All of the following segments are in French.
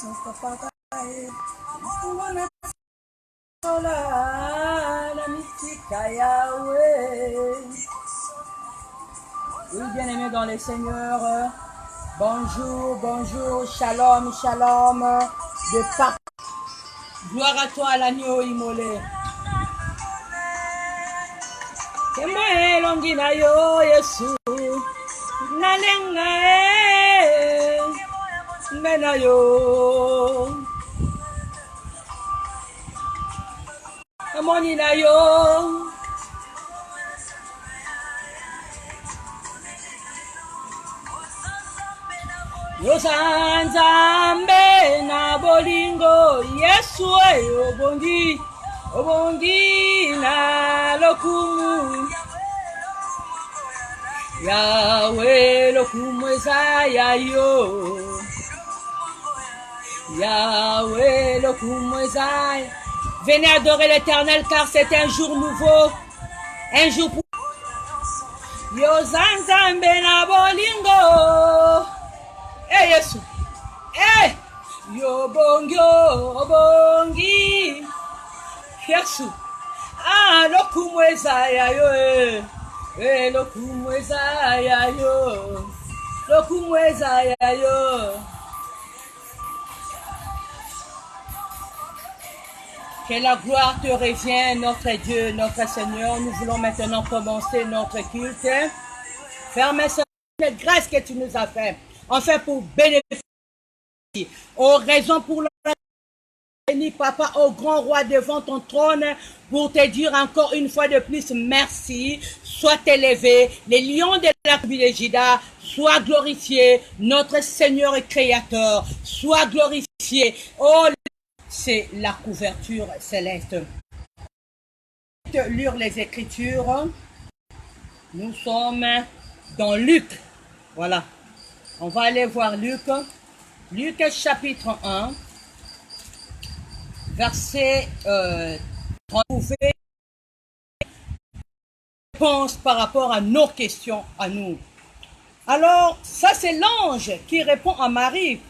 Oui, bien-aimés dans le Seigneur, bonjour, bonjour, shalom, shalom, de partout. Gloire à toi, l'agneau immolé. Kemwe longi na yo, Yesu, nalenga mena yo, amoni na yo. Yosanzambe na bolingo Yesu obongi obongi na lokumu Yahweh lokumu ezaya yo Yahweh lokumu ezaya. Venez adorer l'Éternel car c'est un jour nouveau, un jour pour Yosanzambe na bolingo. Hey Yesu, hey, yo bongi, Yesu, lokumwezaya yo, lokumwezaya yo, lokumwezaya yo. Que la gloire te revienne, notre Dieu, notre Seigneur. Nous voulons maintenant commencer notre culte. Fermez cette grâce que tu nous as faite. Enfin, pour bénéficier, aux raisons pour lesquelles bénis, Papa, au grand roi devant ton trône, pour te dire encore une fois de plus merci, sois élevé, les lions de la tribu de Juda, sois glorifié, notre Seigneur et Créateur, sois glorifié. Oh, c'est la couverture céleste. Lire les Écritures, nous sommes dans Luc, voilà. On va aller voir Luc. Luc chapitre 1, verset 30. Vous pouvez réponse par rapport à nos questions à nous. Alors, ça c'est l'ange qui répond à Marie.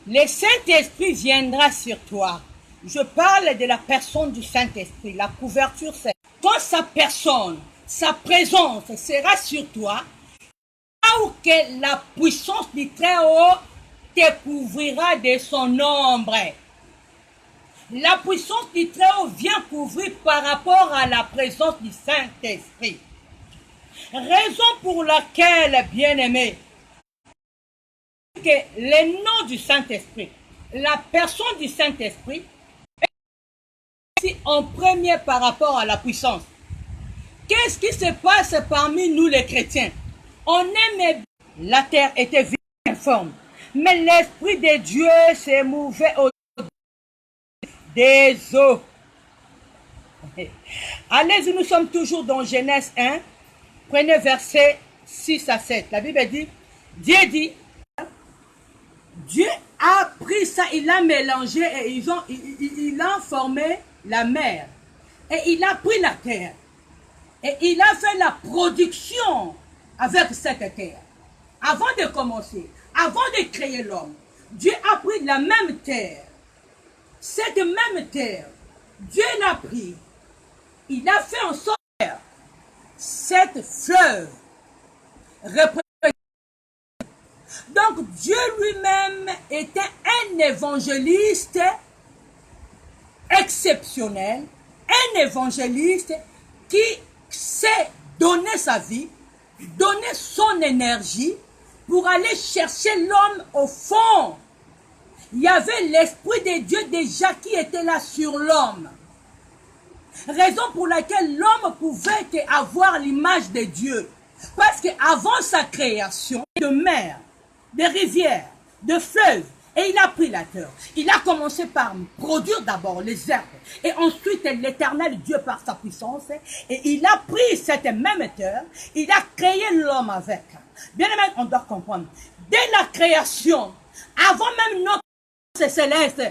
Le Saint-Esprit viendra sur toi. Je parle de la personne du Saint-Esprit, la couverture. C'est quand sa personne, sa présence sera sur toi, ou que la puissance du Très-Haut te couvrira de son ombre. La puissance du Très-Haut vient couvrir par rapport à la présence du Saint-Esprit. Raison pour laquelle, bien-aimé, que le nom du Saint-Esprit, la personne du Saint-Esprit, est en premier par rapport à la puissance. Qu'est-ce qui se passe parmi nous les chrétiens? On aimait, la terre était vide et informe, mais l'Esprit de Dieu s'est mouvé au-dessus des eaux. Allez-y, nous sommes toujours dans Genèse 1, prenez versets 6 à 7. La Bible dit, Dieu a pris ça, il a mélangé et il a formé la mer. Et il a pris la terre. Et il a fait la production avec cette terre. Avant de commencer, avant de créer l'homme, Dieu a pris la même terre. Cette même terre, Dieu l'a pris. Il a fait en sorte que cette fleuve représente. Donc Dieu lui-même était un évangéliste exceptionnel, un évangéliste qui sait donner sa vie, donner son énergie pour aller chercher l'homme au fond. Il y avait l'Esprit de Dieu déjà qui était là sur l'homme. Raison pour laquelle l'homme pouvait avoir l'image de Dieu. Parce qu'avant sa création, de mer, de rivières, de fleuves, et il a pris la terre. Il a commencé par produire d'abord les herbes. Et ensuite, l'Éternel Dieu par sa puissance. Et il a pris cette même terre. Il a créé l'homme avec. Bien aimé, on doit comprendre. Dès la création, avant même notre céleste,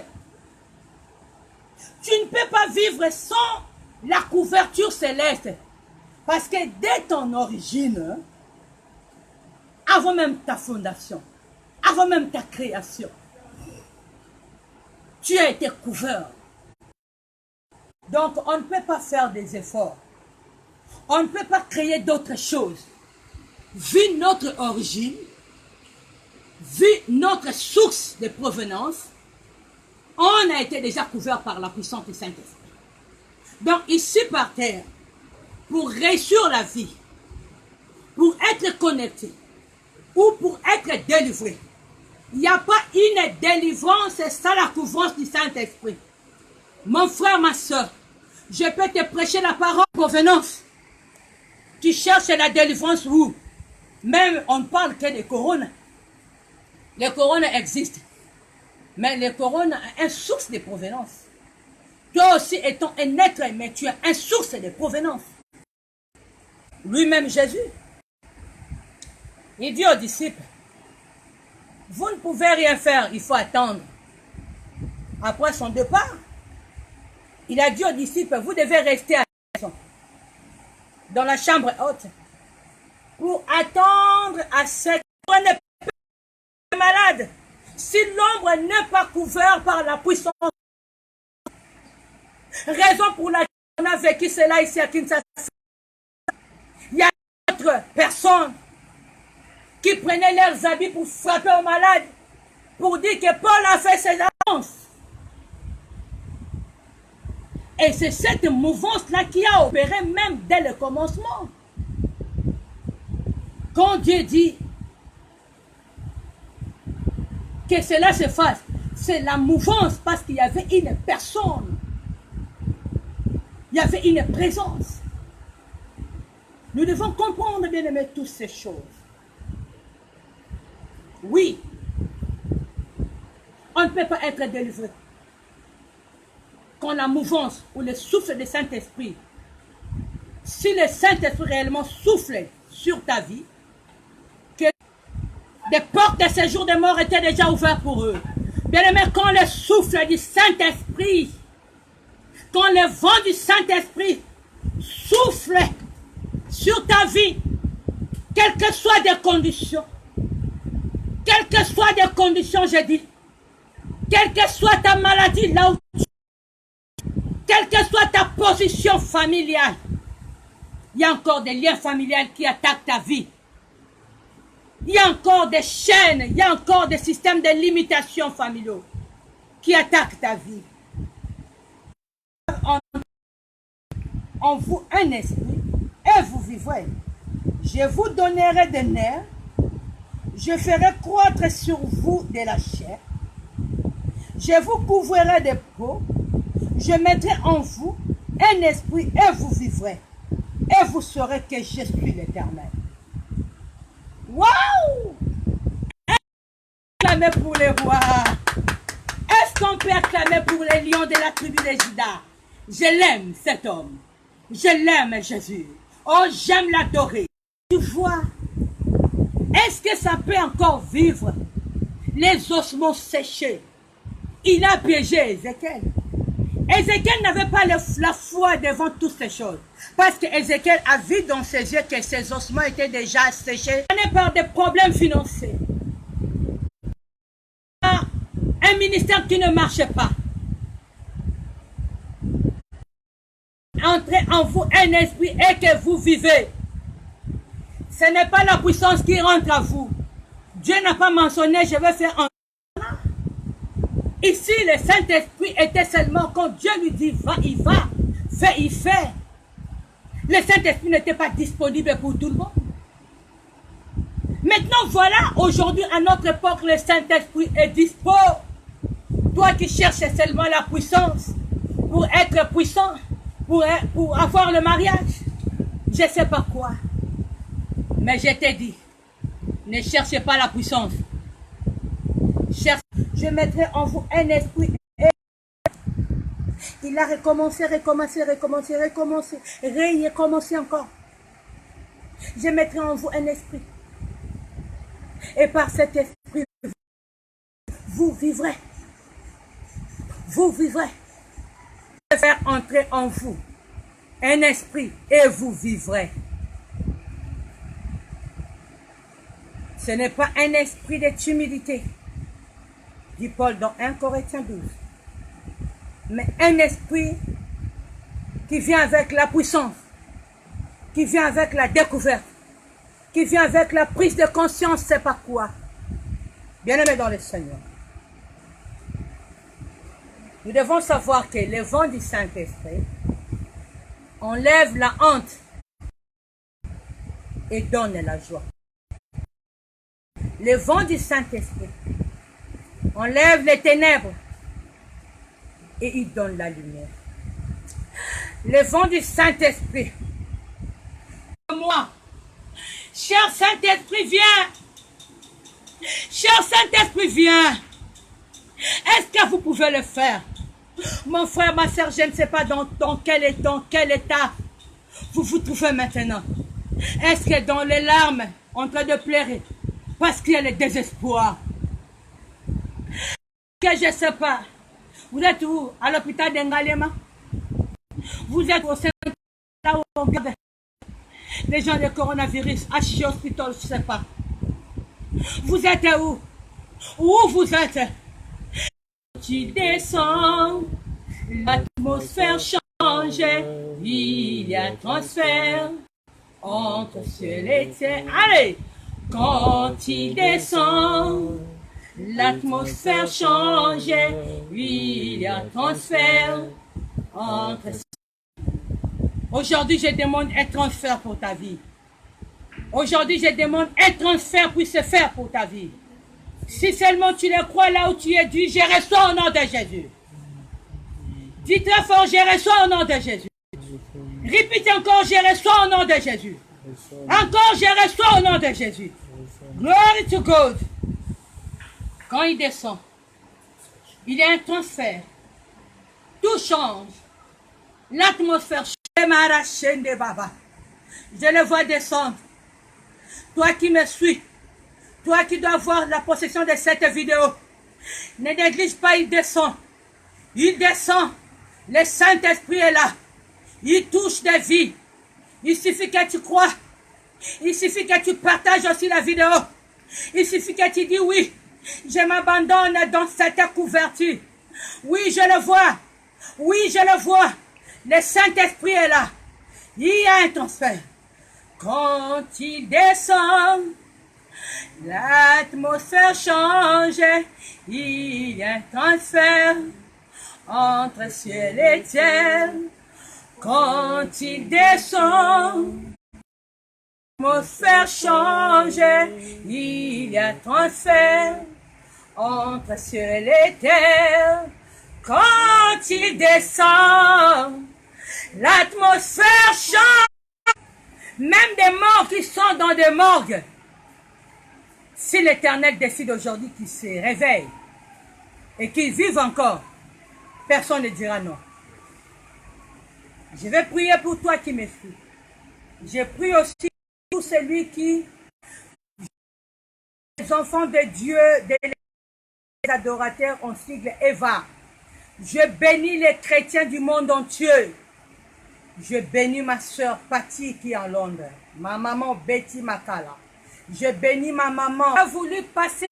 tu ne peux pas vivre sans la couverture céleste. Parce que dès ton origine, avant même ta fondation, avant même ta création, Tu as été couvert. Donc, on ne peut pas faire des efforts. On ne peut pas créer d'autres choses. Vu notre origine, vu notre source de provenance, on a été déjà couvert par la puissance du Saint-Esprit. Donc, ici par terre, pour réussir la vie, pour être connecté ou pour être délivré, il n'y a pas une délivrance sans la couvrance du Saint-Esprit. Mon frère, ma soeur, je peux te prêcher la parole de provenance. Tu cherches la délivrance où? Même on ne parle que des couronnes. Les couronnes existent. Mais les couronnes ont une source de provenance. Toi aussi étant un être aimé, tu as une source de provenance. Lui-même Jésus, il dit aux disciples, vous ne pouvez rien faire, il faut attendre. Après son départ, il a dit aux disciples, vous devez rester à la maison, dans la chambre haute, pour attendre à ce qu'on ne peut pas malade. Si l'ombre n'est pas couverte par la puissance, raison pour laquelle on a vécu cela ici à Kinshasa, il y a d'autres personnes qui prenaient leurs habits pour frapper aux malades, pour dire que Paul a fait ses annonces. Et c'est cette mouvance-là qui a opéré même dès le commencement. Quand Dieu dit que cela se fasse, c'est la mouvance parce qu'il y avait une personne. Il y avait une présence. Nous devons comprendre, bien aimé, toutes ces choses. Oui, on ne peut pas être délivré quand la mouvance ou le souffle du Saint-Esprit, si le Saint-Esprit réellement souffle sur ta vie, que des portes de séjour des morts étaient déjà ouvertes pour eux. Bien aimé, quand le souffle du Saint-Esprit, quand le vent du Saint-Esprit souffle sur ta vie, quelles que soient les conditions, quelles que soient les conditions, je dis, quelle que soit ta maladie, là où tu es, quelle que soit ta position familiale, il y a encore des liens familiaux qui attaquent ta vie. Il y a encore des chaînes, il y a encore des systèmes de limitation familiaux qui attaquent ta vie. En vous un esprit et vous vivrez. Je vous donnerai des nerfs, je ferai croître sur vous de la chair, je vous couvrirai de peau, je mettrai en vous un esprit et vous vivrez. Et vous saurez que je suis l'Éternel. Waouh! Acclamez pour les rois. Est-ce qu'on peut acclamer pour les lions de la tribu de Juda? Je l'aime, cet homme. Je l'aime, Jésus. Oh, j'aime l'adorer. Tu vois, est-ce que ça peut encore vivre? Les ossements séchés. Il a piégé Ézéchiel. Ézéchiel n'avait pas la foi devant toutes ces choses. Parce que Ézéchiel a vu dans ses yeux que ses ossements étaient déjà séchés. On est par des problèmes financiers. Un ministère qui ne marchait pas. Entrez en vous un esprit et que vous vivez. Ce n'est pas la puissance qui rentre à vous. Dieu n'a pas mentionné, je vais faire un... Ici, le Saint-Esprit était seulement quand Dieu lui dit, va, il va. Fais, il fait. Le Saint-Esprit n'était pas disponible pour tout le monde. Maintenant, voilà, aujourd'hui, à notre époque, le Saint-Esprit est dispo. Toi qui cherches seulement la puissance, pour être puissant, pour avoir le mariage, je ne sais pas quoi. Mais je t'ai dit, ne cherchez pas la puissance. Je mettrai en vous un esprit. Il a recommencé encore. Je mettrai en vous un esprit. Et par cet esprit, vous vivrez. Vous vivrez. Je vais faire entrer en vous un esprit et vous vivrez. Ce n'est pas un esprit de timidité, dit Paul dans 1 Corinthiens 12. mais un esprit qui vient avec la puissance, qui vient avec la découverte, qui vient avec la prise de conscience, c'est pas quoi. Bien-aimés dans le Seigneur, nous devons savoir que le vent du Saint-Esprit enlève la honte et donne la joie. Le vent du Saint-Esprit enlève les ténèbres et il donne la lumière. Le vent du Saint-Esprit. Moi, cher Saint-Esprit, viens. Cher Saint-Esprit, viens. Est-ce que vous pouvez le faire? Mon frère, ma soeur, je ne sais pas dans quel état vous vous trouvez maintenant. Est-ce que dans les larmes, en train de pleurer, parce qu'il y a le désespoir? Que je ne sais pas. Vous êtes où? À l'hôpital d'Engalema? Vous êtes au centre là où on regarde les gens de coronavirus, HC Hospital, je ne sais pas. Vous êtes où? Où vous êtes? Tu descends, l'atmosphère change, il y a transfert entre ciel et terre. Allez! Quand il descend, l'atmosphère change, il y a transfert entre ciel. Aujourd'hui, je demande un transfert pour ta vie. Aujourd'hui, je demande un transfert puisse se faire pour ta vie. Si seulement tu le crois là où tu es, dis, je reçois au nom de Jésus. Dis très fort, je reçois au nom de Jésus. Répète encore, je reçois au nom de Jésus. Encore, je reçois au nom de Jésus. Glory to God. Quand il descend, il y a un transfert. Tout change. L'atmosphère change. Je le vois descendre. Toi qui me suis, toi qui dois voir la possession de cette vidéo, ne néglige pas, il descend. Il descend. Le Saint-Esprit est là. Il touche des vies. Il suffit que tu crois. Il suffit que tu partages aussi la vidéo. Il suffit que tu dis oui, je m'abandonne dans cette couverture. Oui, je le vois. Oui, je le vois. Le Saint-Esprit est là. Il y a un transfert. Quand il descend, l'atmosphère change. Il y a un transfert entre ciel et terre. Quand il descend, l'atmosphère change. Il y a un transfert entre ciel et terre. Quand il descend, l'atmosphère change. Même des morts qui sont dans des morgues. Si l'Éternel décide aujourd'hui qu'ils se réveillent et qu'ils vivent encore, personne ne dira non. Je vais prier pour toi qui me suis. Je prie aussi pour celui qui, les enfants de Dieu, des adorateurs en sigle Eva. Je bénis les chrétiens du monde entier. Je bénis ma soeur Patty qui est en Londres, ma maman Betty Makala. Je bénis ma maman. J'ai voulu passer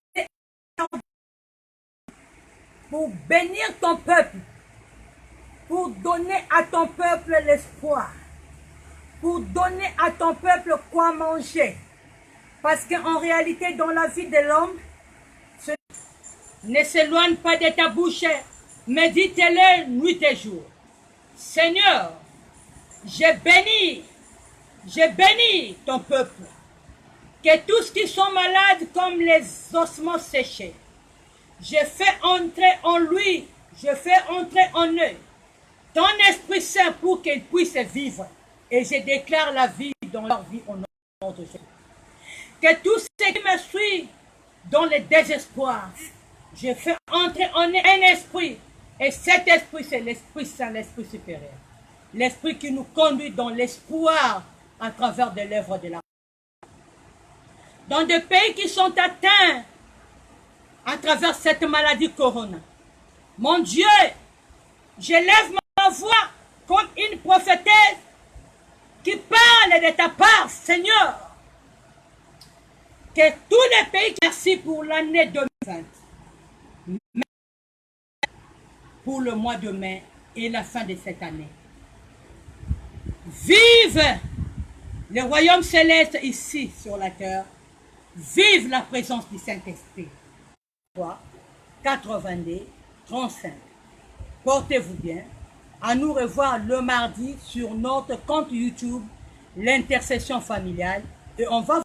pour bénir ton peuple, pour donner à ton peuple l'espoir, pour donner à ton peuple quoi manger. Parce qu'en réalité, dans la vie de l'homme, ne s'éloigne pas de ta bouche, médite-le nuit et jour. Seigneur, je bénis ton peuple. Que tous qui sont malades comme les ossements séchés, je fais entrer en lui, je fais entrer en eux ton Esprit Saint pour qu'ils puissent vivre. Et je déclare la vie dans leur vie au nom de Jésus. Que tous ceux qui me suivent dans le désespoir, je fais entrer en eux un esprit. Et cet esprit, c'est l'Esprit Saint, l'Esprit supérieur. L'Esprit qui nous conduit dans l'espoir à travers de l'œuvre de la. Dans des pays qui sont atteints à travers cette maladie corona. Mon Dieu, je lève ma voix comme une prophétesse qui parle de ta part, Seigneur. Que tous les pays, merci pour l'année 2020. pour le mois de mai et la fin de cette année. Vive le royaume céleste ici sur la terre. Vive la présence du Saint-Esprit. 82 35. Portez-vous bien. À nous revoir le mardi sur notre compte YouTube, l'intercession familiale. Et on va